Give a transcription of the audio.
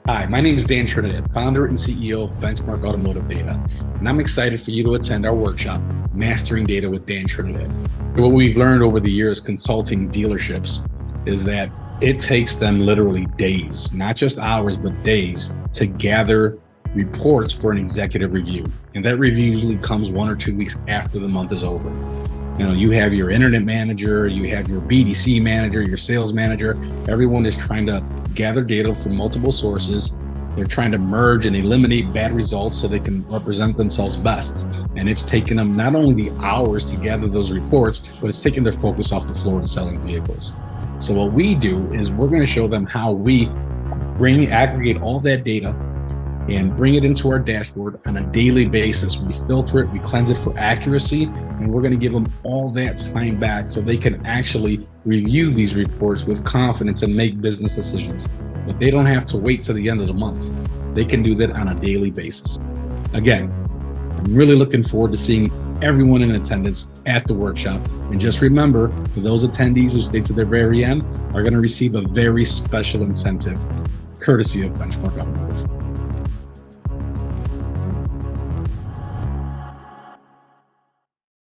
Hi, my name is Dan Trinidad, founder and CEO of Benchmark Automotive Data, and I'm excited for you to attend our workshop, Mastering Data with Dan Trinidad. What we've learned over the years consulting dealerships is that it takes them literally days, not just hours, but days to gather reports for an executive review. And that review usually comes 1 or 2 weeks after the month is over. You have your internet manager, you have your BDC manager, your sales manager. Everyone is trying to gather data from multiple sources. They're trying to merge and eliminate bad results so they can represent themselves best. And it's taken them not only the hours to gather those reports, but it's taken their focus off the floor to selling vehicles. So what we do is we're going to show them how we aggregate all that data and bring it into our dashboard on a daily basis. We filter it, we cleanse it for accuracy, and we're going to give them all that time back so they can actually review these reports with confidence and make business decisions. But they don't have to wait till the end of the month. They can do that on a daily basis. Again, I'm really looking forward to seeing everyone in attendance at the workshop. And just remember, for those attendees who stay to the very end, are going to receive a very special incentive courtesy of Benchmark Automotive.